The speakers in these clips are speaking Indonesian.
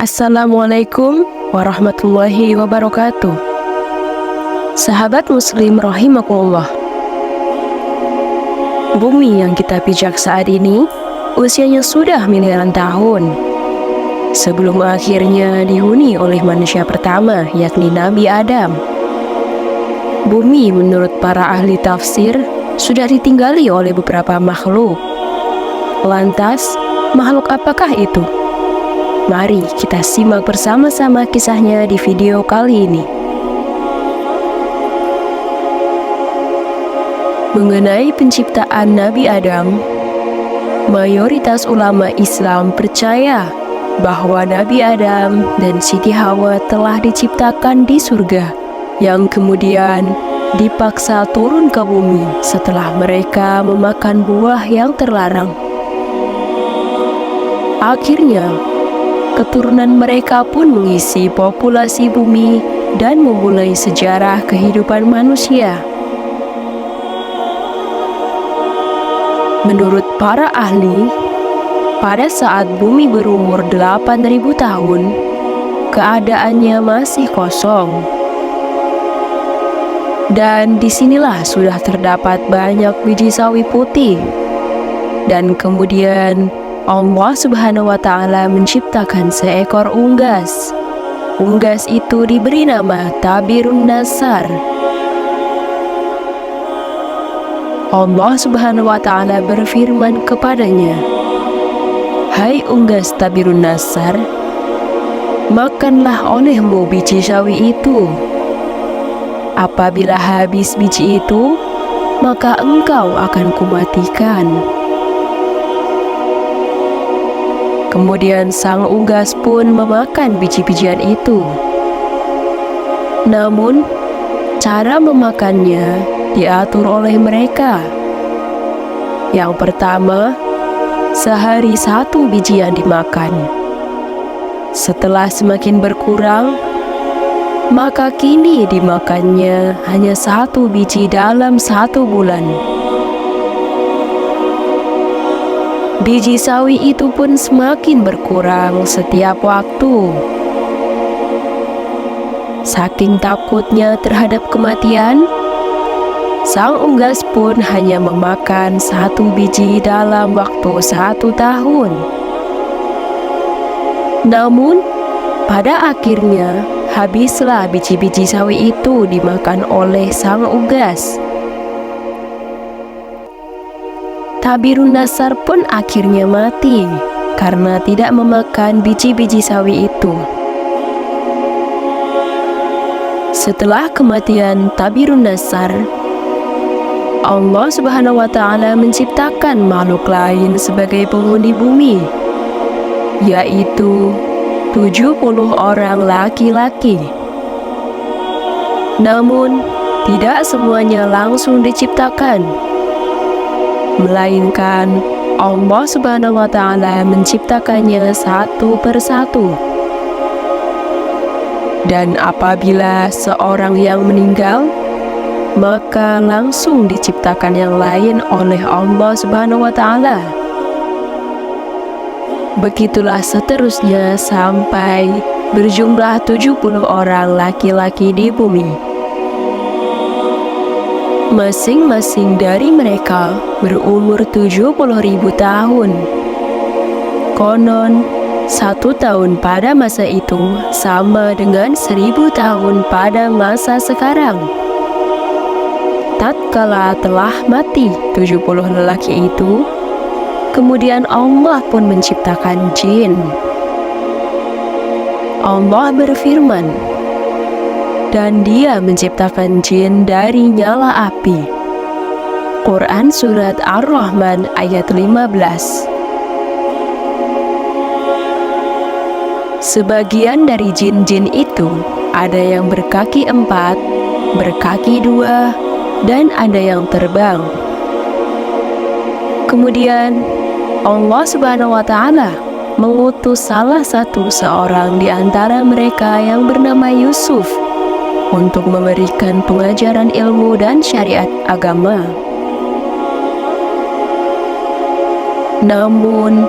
Assalamualaikum warahmatullahi wabarakatuh. Sahabat muslim rahimakumullah. Bumi yang kita pijak saat ini usianya sudah miliaran tahun. Sebelum akhirnya dihuni oleh manusia pertama, yakni Nabi Adam. Bumi menurut para ahli tafsir sudah ditinggali oleh beberapa makhluk. Lantas, makhluk apakah itu? Mari kita simak bersama-sama kisahnya di video kali ini. Mengenai penciptaan Nabi Adam, mayoritas ulama Islam percaya bahwa Nabi Adam dan Siti Hawa telah diciptakan di surga, yang kemudian dipaksa turun ke bumi setelah mereka memakan buah yang terlarang. Akhirnya, keturunan mereka pun mengisi populasi bumi dan memulai sejarah kehidupan manusia. Menurut para ahli, pada saat bumi berumur 8.000 tahun, keadaannya masih kosong. Dan disinilah sudah terdapat banyak biji sawi putih. Dan kemudian Allah Subhanahu wa Ta'ala menciptakan seekor unggas. Unggas itu diberi nama Tabirun Nasar. Allah Subhanahu wa Ta'ala berfirman kepadanya, "Hai unggas Tabirun Nasar, makanlah olehmu biji sawi itu. Apabila habis biji itu, maka engkau akan kumatikan." Kemudian sang unggas pun memakan biji-bijian itu. Namun, cara memakannya diatur oleh mereka. Yang pertama, sehari 1 biji yang dimakan. Setelah semakin berkurang, maka kini dimakannya hanya 1 biji dalam 1 bulan. Biji sawi itu pun semakin berkurang setiap waktu. Saking takutnya terhadap kematian, sang unggas pun hanya memakan 1 biji dalam waktu 1 tahun. Namun, pada akhirnya habislah biji-biji sawi itu dimakan oleh sang unggas. Tabirun Nasar pun akhirnya mati karena tidak memakan biji-biji sawi itu. Setelah kematian Tabirun Nasar, Allah Subhanahu wa Ta'ala menciptakan makhluk lain sebagai penghuni bumi, yaitu 70 orang laki-laki. Namun, tidak semuanya langsung diciptakan, melainkan Allah Subhanahu wa Ta'ala menciptakannya satu persatu. Dan apabila seorang yang meninggal, maka langsung diciptakan yang lain oleh Allah Subhanahu wa Ta'ala. Begitulah seterusnya sampai berjumlah 70 orang laki-laki di bumi. Masing-masing dari mereka berumur 70.000 tahun. Konon, 1 tahun pada masa itu sama dengan 1000 tahun pada masa sekarang. Tatkala telah mati 70 lelaki itu, kemudian Allah pun menciptakan jin. Allah berfirman, "Dan Dia menciptakan jin dari nyala api." Quran Surat Ar-Rahman ayat 15. Sebagian dari jin-jin itu ada yang berkaki 4, berkaki 2, dan ada yang terbang. Kemudian Allah Subhanahu wa Ta'ala mengutus salah satu seorang di antara mereka yang bernama Yusuf untuk memberikan pengajaran ilmu dan syariat agama. Namun,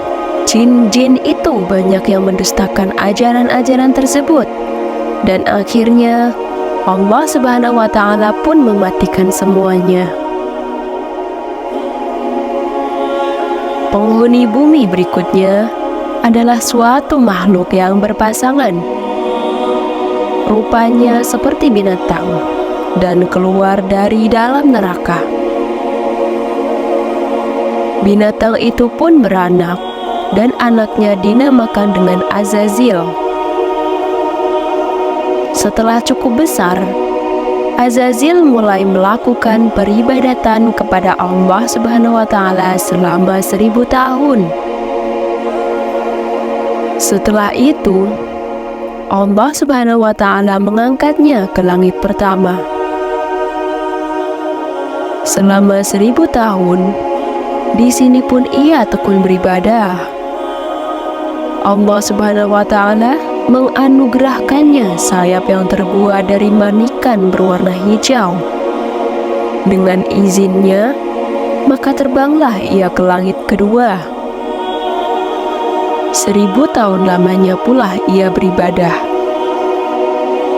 Jin-jin itu banyak yang mendustakan ajaran-ajaran tersebut, dan akhirnya Allah Subhanahu wa Ta'ala pun mematikan semuanya. Penghuni bumi berikutnya adalah suatu makhluk yang berpasangan. Rupanya seperti binatang dan keluar dari dalam neraka. Binatang itu pun beranak, dan anaknya dinamakan dengan Azazil. Setelah cukup besar, Azazil mulai melakukan peribadatan kepada Allah Subhanahu wa Ta'ala selama 1000 tahun. Setelah itu, Allah Subhanahu wa Ta'ala mengangkatnya ke langit pertama. Selama 1000 tahun, di sini pun ia tekun beribadah. Allah Subhanahu wa Ta'ala menganugerahkannya sayap yang terbuat dari manikan berwarna hijau. Dengan izinnya, maka terbanglah ia ke langit kedua. 1000 tahun lamanya pula ia beribadah.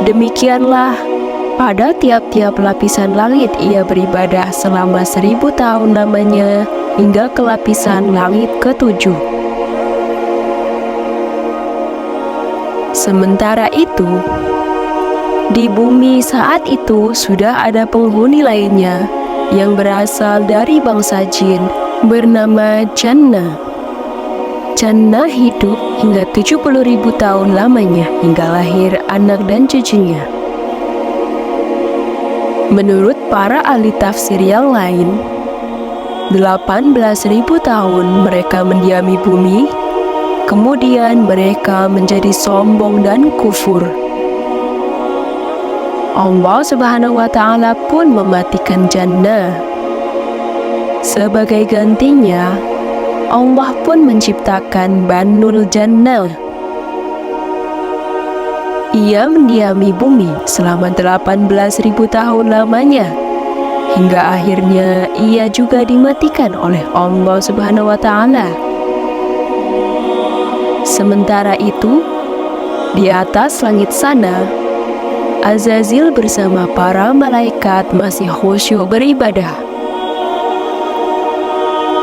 Demikianlah, pada tiap-tiap lapisan langit ia beribadah selama 1000 tahun lamanya hingga ke lapisan langit ke-7. Sementara itu, di bumi saat itu sudah ada penghuni lainnya yang berasal dari bangsa jin bernama Jannah. Jannah hidup hingga 70.000 tahun lamanya hingga lahir anak dan cucunya. Menurut para ahli tafsir yang lain, 18.000 tahun mereka mendiami bumi, kemudian mereka menjadi sombong dan kufur. Allah Subhanahu wa Ta'ala pun mematikan Jannah. Sebagai gantinya, Allah pun menciptakan Banul Jannah. Ia mendiami bumi selama 18.000 tahun lamanya, hingga akhirnya ia juga dimatikan oleh Allah Subhanahu wa Ta'ala. Sementara itu, di atas langit sana, Azazil bersama para malaikat masih khusyuk beribadah.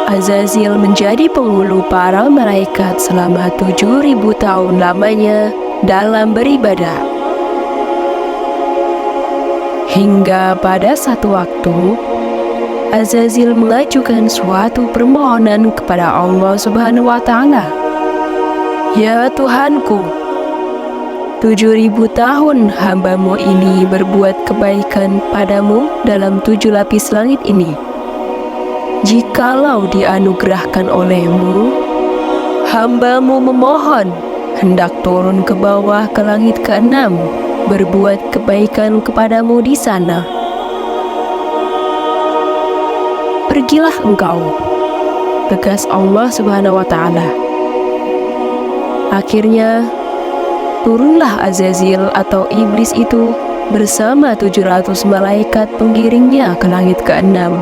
Azazil menjadi penghulu para malaikat selama 7.000 tahun lamanya dalam beribadah. Hingga pada satu waktu, Azazil mengajukan suatu permohonan kepada Allah Subhanahu wa Ta'ala. Ya Tuhanku, 7.000 tahun hamba-Mu ini berbuat kebaikan padamu dalam 7 lapis langit ini. Jikalau dianugerahkan oleh-Mu, hamba-Mu memohon hendak turun ke bawah ke langit ke-6, berbuat kebaikan kepadamu di sana. Pergilah engkau, tegas Allah Subhanahu wa Ta'ala. Akhirnya, turunlah Azazil atau iblis itu bersama 700 malaikat pengiringnya ke langit ke-6.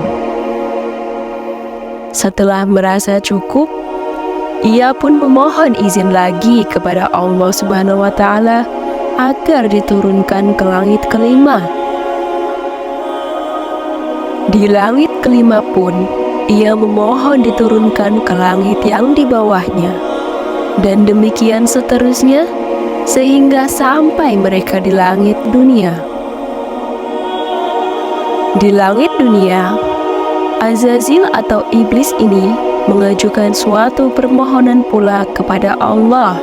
Setelah merasa cukup, ia pun memohon izin lagi kepada Allah Subhanahu wa Ta'ala agar diturunkan ke langit ke-5. Di langit ke-5 pun, ia memohon diturunkan ke langit yang di bawahnya. Dan demikian seterusnya, sehingga sampai mereka di langit dunia. Di langit dunia, Azazil atau iblis ini mengajukan suatu permohonan pula kepada Allah.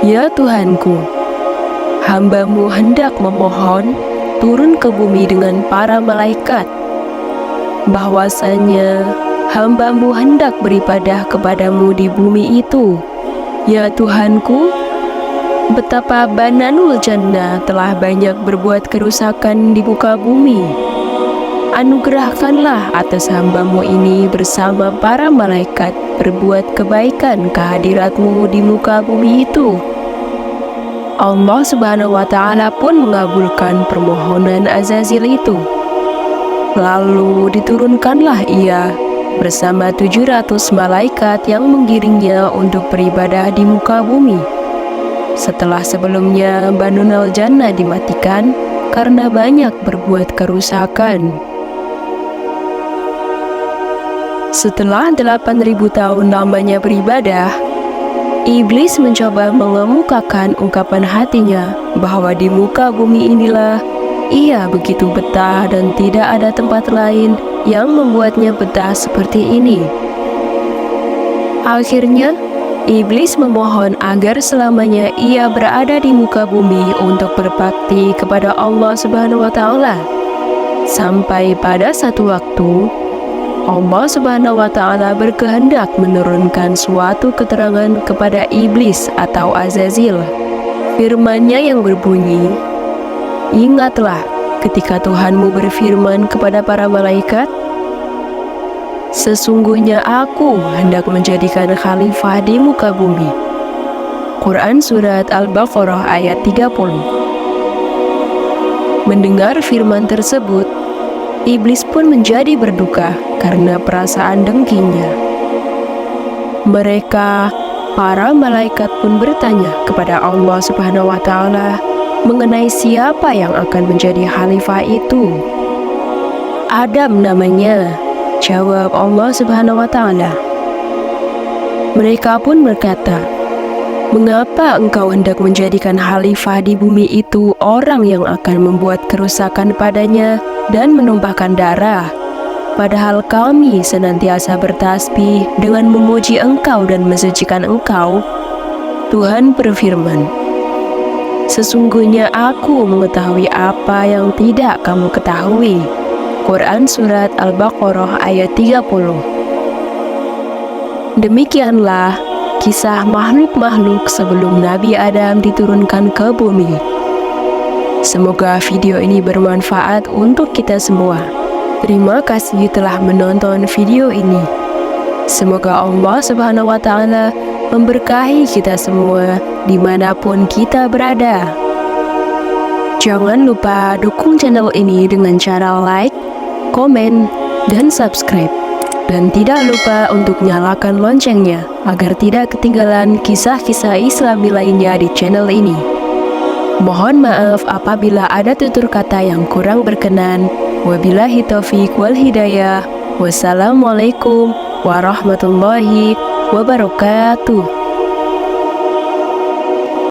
Ya Tuhanku, hamba-Mu hendak memohon turun ke bumi dengan para malaikat, bahwasanya hamba-Mu hendak beribadah kepadamu di bumi itu. Ya Tuhanku, betapa Bananul Jannah telah banyak berbuat kerusakan di muka bumi. Anugerahkanlah atas hamba-Mu ini bersama para malaikat berbuat kebaikan kehadirat-Mu di muka bumi itu. Allah Subhanahu wa Ta'ala pun mengabulkan permohonan Azazil itu. Lalu diturunkanlah ia bersama 700 malaikat yang menggiringnya untuk beribadah di muka bumi. Setelah sebelumnya Banunal Jannah dimatikan karena banyak berbuat kerusakan. Setelah 8.000 tahun lamanya beribadah, Iblis mencoba mengemukakan ungkapan hatinya bahwa di muka bumi inilah ia begitu betah dan tidak ada tempat lain yang membuatnya betah seperti ini. Akhirnya, Iblis memohon agar selamanya ia berada di muka bumi untuk berbakti kepada Allah Subhanahu wa Ta'ala. Sampai pada satu waktu, Allah Subhanahu wa Ta'ala berkehendak menurunkan suatu keterangan kepada Iblis atau Azazil. Firman-Nya yang berbunyi, "Ingatlah ketika Tuhanmu berfirman kepada para malaikat, sesungguhnya aku hendak menjadikan khalifah di muka bumi." Quran Surat Al-Baqarah ayat 30. Mendengar firman tersebut, Iblis pun menjadi berduka karena perasaan dengkinya. Mereka, para malaikat pun bertanya kepada Allah Subhanahu wa Ta'ala mengenai siapa yang akan menjadi khalifah itu. Adam namanya, jawab Allah Subhanahu wa Ta'ala. Mereka pun berkata, "Mengapa engkau hendak menjadikan khalifah di bumi itu orang yang akan membuat kerusakan padanya dan menumpahkan darah? Padahal kami senantiasa bertasbih dengan memuji engkau dan mensucikan engkau." Tuhan berfirman, "Sesungguhnya aku mengetahui apa yang tidak kamu ketahui." Quran Surat Al-Baqarah ayat 30. Demikianlah kisah makhluk-makhluk sebelum Nabi Adam diturunkan ke bumi. Semoga video ini bermanfaat untuk kita semua. Terima kasih telah menonton video ini. Semoga Allah Subhanahu wa Ta'ala memberkahi kita semua dimanapun kita berada. Jangan lupa dukung channel ini dengan cara like, komen, dan subscribe. Dan tidak lupa untuk nyalakan loncengnya agar tidak ketinggalan kisah-kisah Islami lainnya di channel ini. Mohon maaf apabila ada tutur kata yang kurang berkenan. Wabillahi taufiq wal hidayah. Wassalamualaikum warahmatullahi wabarakatuh.